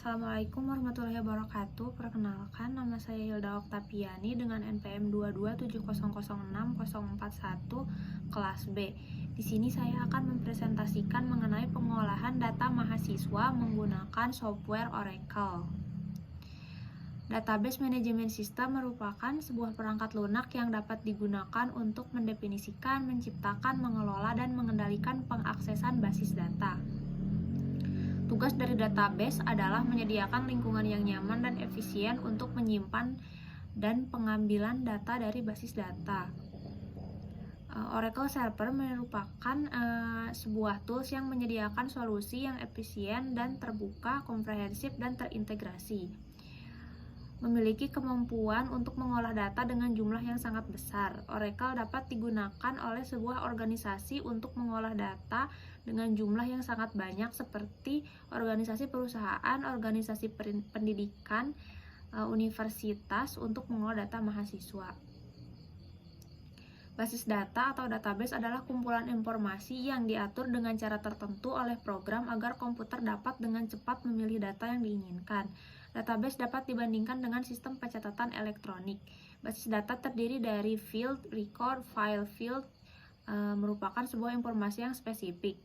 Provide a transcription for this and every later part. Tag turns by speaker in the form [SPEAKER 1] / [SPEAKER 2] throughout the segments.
[SPEAKER 1] Assalamualaikum warahmatullahi wabarakatuh. Perkenalkan, nama saya Hilda Oktaviani dengan NPM 227006041 kelas B. Di sini saya akan mempresentasikan mengenai pengolahan data mahasiswa menggunakan software Oracle. Database Management System merupakan sebuah perangkat lunak yang dapat digunakan untuk mendefinisikan, menciptakan, mengelola, dan mengendalikan pengaksesan basis data. Tugas dari database adalah menyediakan lingkungan yang nyaman dan efisien untuk menyimpan dan pengambilan data dari basis data. Oracle Server merupakan sebuah tools yang menyediakan solusi yang efisien dan terbuka, komprehensif, dan terintegrasi. Memiliki kemampuan untuk mengolah data dengan jumlah yang sangat besar. Oracle dapat digunakan oleh sebuah organisasi untuk mengolah data dengan jumlah yang sangat banyak seperti organisasi perusahaan, organisasi pendidikan, universitas untuk mengolah data mahasiswa. Basis data atau database adalah kumpulan informasi yang diatur dengan cara tertentu oleh program agar komputer dapat dengan cepat memilih data yang diinginkan. Database dapat dibandingkan dengan sistem pencatatan elektronik. Basis data terdiri dari field, record, file. Field merupakan sebuah informasi yang spesifik.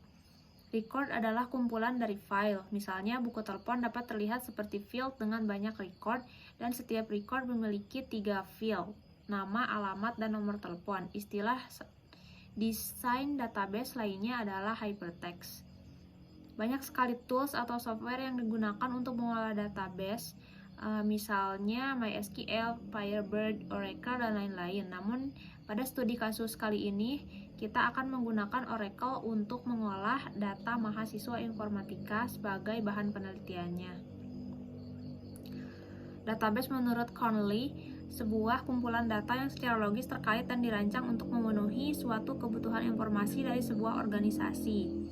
[SPEAKER 1] Record adalah kumpulan dari file. Misalnya, buku telepon dapat terlihat seperti field dengan banyak record, dan setiap record memiliki 3 field, nama, alamat, dan nomor telepon. Istilah desain database lainnya adalah hypertext. Banyak sekali tools atau software yang digunakan untuk mengolah database, misalnya MySQL, Firebird, Oracle, dan lain-lain. Namun, pada studi kasus kali ini, kita akan menggunakan Oracle untuk mengolah data mahasiswa informatika sebagai bahan penelitiannya. Database menurut Conley, sebuah kumpulan data yang secara logis terkait dan dirancang untuk memenuhi suatu kebutuhan informasi dari sebuah organisasi.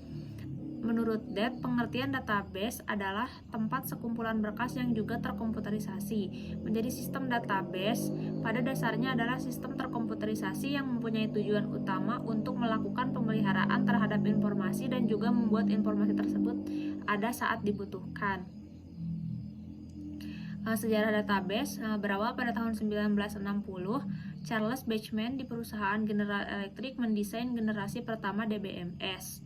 [SPEAKER 1] Menurut Dett, pengertian database adalah tempat sekumpulan berkas yang juga terkomputerisasi. Menjadi sistem database, pada dasarnya adalah sistem terkomputerisasi yang mempunyai tujuan utama untuk melakukan pemeliharaan terhadap informasi dan juga membuat informasi tersebut ada saat dibutuhkan. Sejarah database berawal pada tahun 1960. Charles Bachman di perusahaan General Electric mendesain generasi pertama DBMS.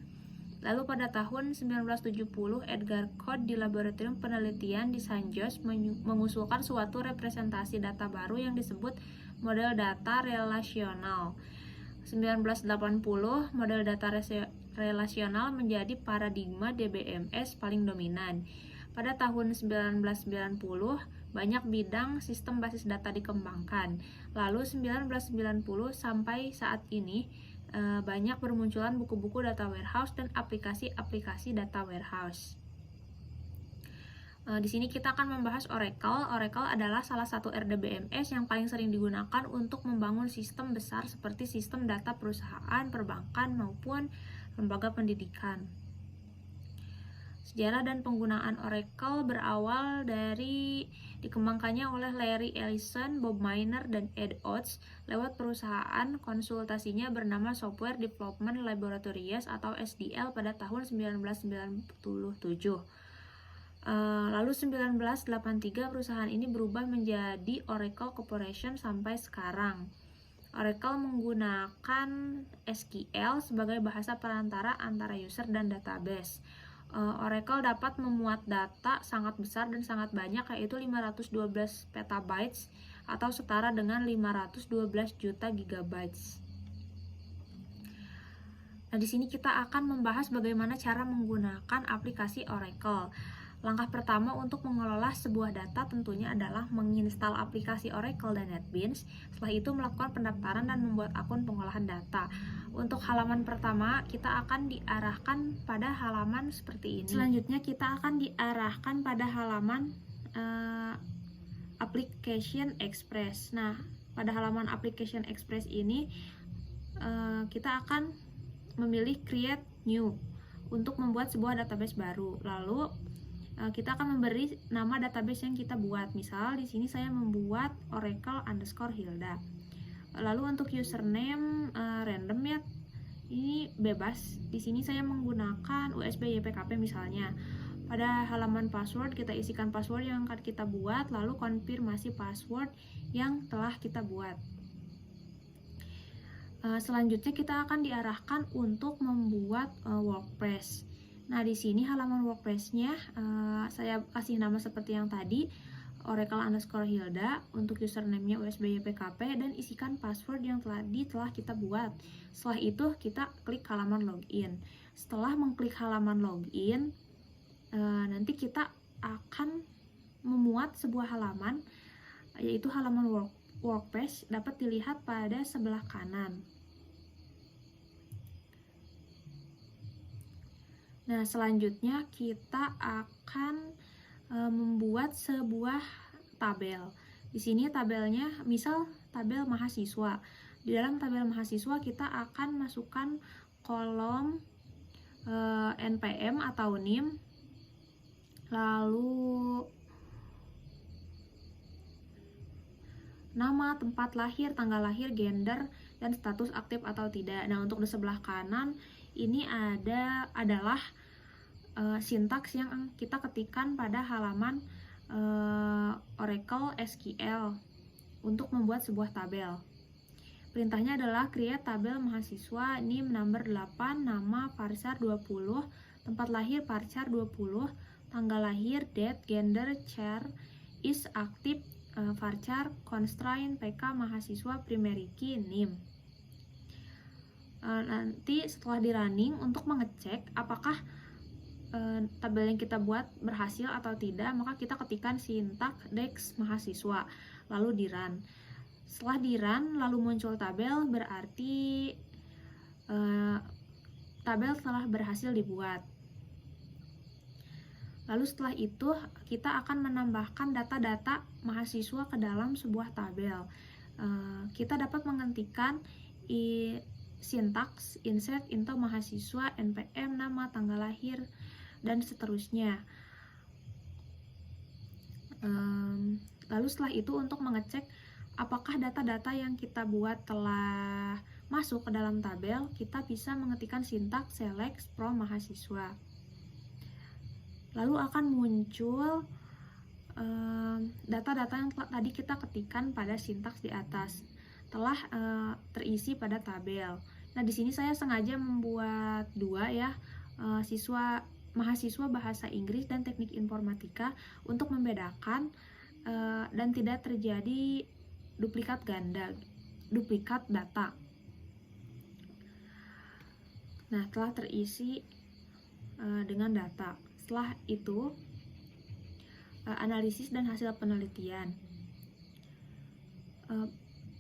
[SPEAKER 1] Lalu pada tahun 1970, Edgar Codd di Laboratorium Penelitian di San Jose mengusulkan suatu representasi data baru yang disebut model data relasional. 1980, model data relasional menjadi paradigma DBMS paling dominan. Pada tahun 1990, banyak bidang sistem basis data dikembangkan. Lalu 1990 sampai saat ini, banyak bermunculan buku-buku data warehouse dan aplikasi-aplikasi data warehouse. Di sini kita akan membahas Oracle. Oracle adalah salah satu RDBMS yang paling sering digunakan untuk membangun sistem besar seperti sistem data perusahaan, perbankan, maupun lembaga pendidikan. Sejarah dan penggunaan Oracle berawal dari dikembangkannya oleh Larry Ellison, Bob Miner, dan Ed Oates lewat perusahaan konsultasinya bernama Software Development Laboratories atau SDL pada tahun 1997. Lalu 1983 perusahaan ini berubah menjadi Oracle Corporation sampai sekarang. Oracle menggunakan SQL sebagai bahasa perantara antara user dan database. Oracle dapat memuat data sangat besar dan sangat banyak, yaitu 512 petabytes atau setara dengan 512 juta gigabytes. Nah, di sini kita akan membahas bagaimana cara menggunakan aplikasi Oracle. Langkah pertama untuk mengelola sebuah data tentunya adalah menginstal aplikasi Oracle dan NetBeans. Setelah itu melakukan pendaftaran dan membuat akun pengolahan data. Untuk halaman pertama, kita akan diarahkan pada halaman seperti ini. Selanjutnya kita akan diarahkan pada halaman Application Express. Nah, pada halaman Application Express ini kita akan memilih Create New untuk membuat sebuah database baru. Lalu kita akan memberi nama database yang kita buat. Misal di sini saya membuat Oracle_Hilda. Lalu untuk username random ya, ini bebas. Di sini saya menggunakan USB YPKP misalnya. Pada halaman password kita isikan password yang akan kita buat, lalu konfirmasi password yang telah kita buat. Selanjutnya kita akan diarahkan untuk membuat WordPress. Nah, di sini halaman WordPress-nya saya kasih nama seperti yang tadi, Oracle_Hilda, untuk username-nya usbypkp, dan isikan password yang telah kita buat. Setelah itu kita klik halaman login. Setelah mengklik halaman login, nanti kita akan memuat sebuah halaman, yaitu halaman WordPress, dapat dilihat pada sebelah kanan. Nah, selanjutnya kita akan membuat sebuah tabel. Di sini tabelnya misal tabel mahasiswa. Di dalam tabel mahasiswa kita akan masukkan kolom NPM atau NIM, lalu nama, tempat lahir, tanggal lahir, gender, dan status aktif atau tidak. Nah, untuk di sebelah kanan ini adalah sintaks yang kita ketikkan pada halaman Oracle SQL untuk membuat sebuah tabel. Perintahnya adalah create tabel mahasiswa, NIM number 8, nama varchar 20, tempat lahir varchar 20, tanggal lahir, date, gender, char, is aktif, varchar, constraint, PK, mahasiswa, primary key, NIM. Nanti setelah di running, untuk mengecek apakah tabel yang kita buat berhasil atau tidak, maka kita ketikkan sintaks dex mahasiswa, lalu di run. Setelah di run lalu muncul tabel, berarti tabel telah berhasil dibuat. Lalu setelah itu kita akan menambahkan data-data mahasiswa ke dalam sebuah tabel. Kita dapat menghentikan sintaks insert into mahasiswa, NPM, nama, tanggal lahir, dan seterusnya. Lalu setelah itu untuk mengecek apakah data-data yang kita buat telah masuk ke dalam tabel, kita bisa mengetikkan sintaks select from mahasiswa. Lalu akan muncul data-data yang tadi kita ketikkan pada sintaks di atas, telah terisi pada tabel. Nah, di sini saya sengaja membuat dua ya, mahasiswa bahasa Inggris dan teknik informatika, untuk membedakan dan tidak terjadi duplikat data. Nah, telah terisi dengan data. Setelah itu analisis dan hasil penelitian.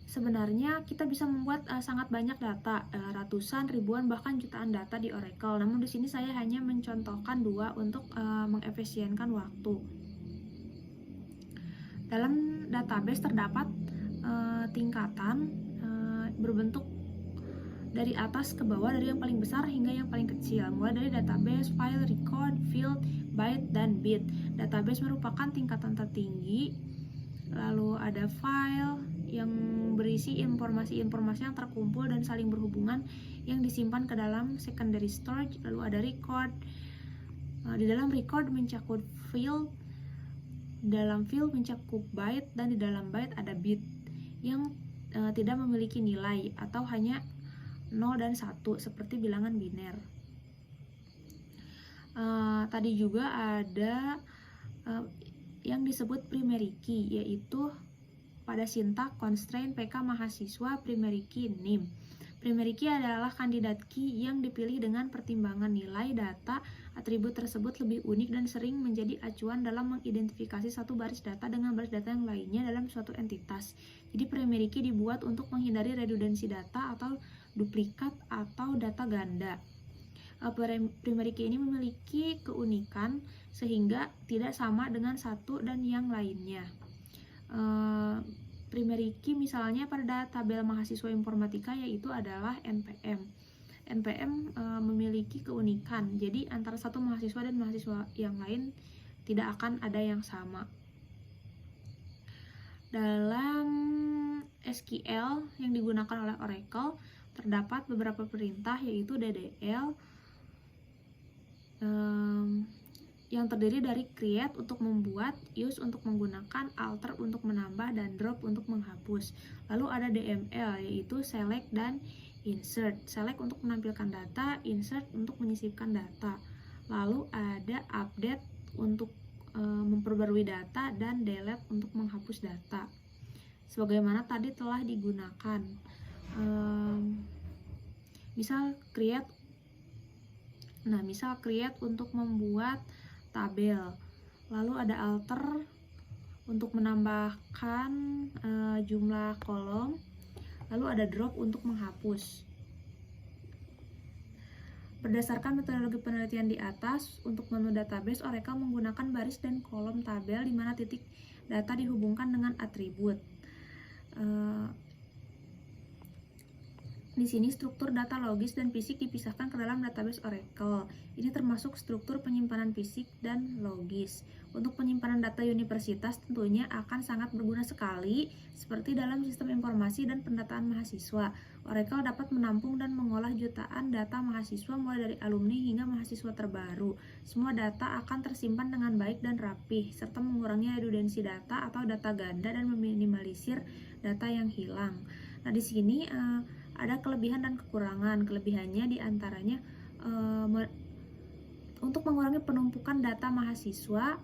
[SPEAKER 1] Sebenarnya kita bisa membuat sangat banyak data, ratusan, ribuan, bahkan jutaan data di Oracle. Namun di sini saya hanya mencontohkan dua untuk mengefisienkan waktu. Dalam database terdapat tingkatan berbentuk dari atas ke bawah, dari yang paling besar hingga yang paling kecil, mulai dari database, file, record, field, byte, dan bit. Database merupakan tingkatan tertinggi, lalu ada file yang berisi informasi-informasi yang terkumpul dan saling berhubungan yang disimpan ke dalam secondary storage, lalu ada record. Di dalam record mencakup field, dalam field mencakup byte, dan di dalam byte ada bit yang tidak memiliki nilai atau hanya 0 dan 1 seperti bilangan biner. Tadi juga ada yang disebut primary key, yaitu pada sintaks constraint PK mahasiswa, primary key, NIM. Primary key adalah kandidat key yang dipilih dengan pertimbangan nilai data. Atribut tersebut lebih unik dan sering menjadi acuan dalam mengidentifikasi satu baris data dengan baris data yang lainnya dalam suatu entitas. Jadi primary key dibuat untuk menghindari redundansi data atau duplikat atau data ganda. Primary key ini memiliki keunikan sehingga tidak sama dengan satu dan yang lainnya. Primary key misalnya pada tabel mahasiswa informatika yaitu adalah NPM. NPM memiliki keunikan, jadi antara satu mahasiswa dan mahasiswa yang lain tidak akan ada yang sama. Dalam SQL yang digunakan oleh Oracle terdapat beberapa perintah, yaitu DDL, yang terdiri dari create untuk membuat, use untuk menggunakan, alter untuk menambah, dan drop untuk menghapus. Lalu ada DML, yaitu select dan insert. Select untuk menampilkan data, insert untuk menyisipkan data. Lalu ada update untuk memperbarui data, dan delete untuk menghapus data. Sebagaimana tadi telah digunakan. Misal create untuk membuat tabel, lalu ada alter untuk menambahkan jumlah kolom, lalu ada drop untuk menghapus. Berdasarkan metodologi penelitian di atas, untuk menu database, Oracle menggunakan baris dan kolom tabel di mana titik data dihubungkan dengan atribut. Di sini struktur data logis dan fisik dipisahkan ke dalam database Oracle. Ini termasuk struktur penyimpanan fisik dan logis. Untuk penyimpanan data universitas tentunya akan sangat berguna sekali, seperti dalam sistem informasi dan pendataan mahasiswa. Oracle dapat menampung dan mengolah jutaan data mahasiswa mulai dari alumni hingga mahasiswa terbaru. Semua data akan tersimpan dengan baik dan rapih, serta mengurangi redundansi data atau data ganda dan meminimalisir data yang hilang. Nah, di sini ada kelebihan dan kekurangan. Kelebihannya diantaranya untuk mengurangi penumpukan data mahasiswa,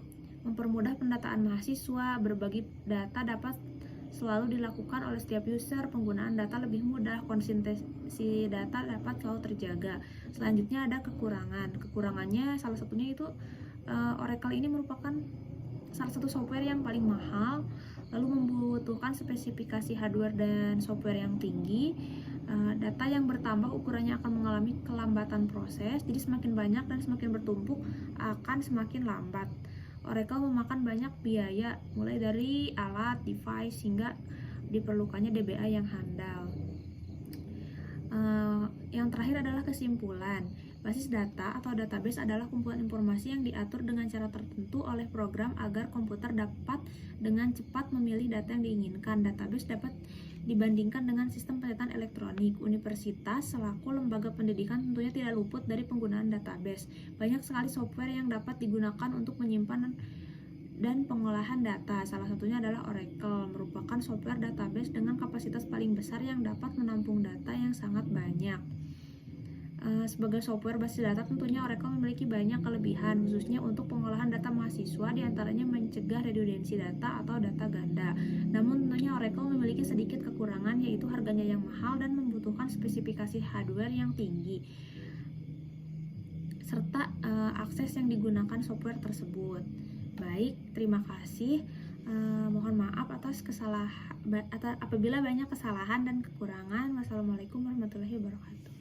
[SPEAKER 1] mempermudah pendataan mahasiswa, berbagi data dapat selalu dilakukan oleh setiap user, penggunaan data lebih mudah, konsistensi data dapat selalu terjaga. Selanjutnya ada kekurangan. Kekurangannya salah satunya itu Oracle ini merupakan salah satu software yang paling mahal, lalu membutuhkan spesifikasi hardware dan software yang tinggi. Data yang bertambah ukurannya akan mengalami kelambatan proses, jadi semakin banyak dan semakin bertumpuk akan semakin lambat. Oracle memakan banyak biaya, mulai dari alat, device, hingga diperlukannya DBA yang handal. Yang terakhir adalah kesimpulan. Basis data atau database adalah kumpulan informasi yang diatur dengan cara tertentu oleh program agar komputer dapat dengan cepat memilih data yang diinginkan. Database dapat dibandingkan dengan sistem pencatatan elektronik. Universitas selaku lembaga pendidikan tentunya tidak luput dari penggunaan database. Banyak sekali software yang dapat digunakan untuk menyimpan dan pengolahan data. Salah satunya adalah Oracle, merupakan software database dengan kapasitas paling besar yang dapat menampung data yang sangat banyak. Sebagai software basis data, tentunya Oracle memiliki banyak kelebihan, khususnya untuk pengolahan data mahasiswa, diantaranya mencegah redundansi data atau data ganda. Namun tentunya Oracle memiliki sedikit kekurangan, yaitu harganya yang mahal dan membutuhkan spesifikasi hardware yang tinggi, serta akses yang digunakan software tersebut. Baik, terima kasih. Mohon maaf atas apabila banyak kesalahan dan kekurangan. Wassalamualaikum warahmatullahi wabarakatuh.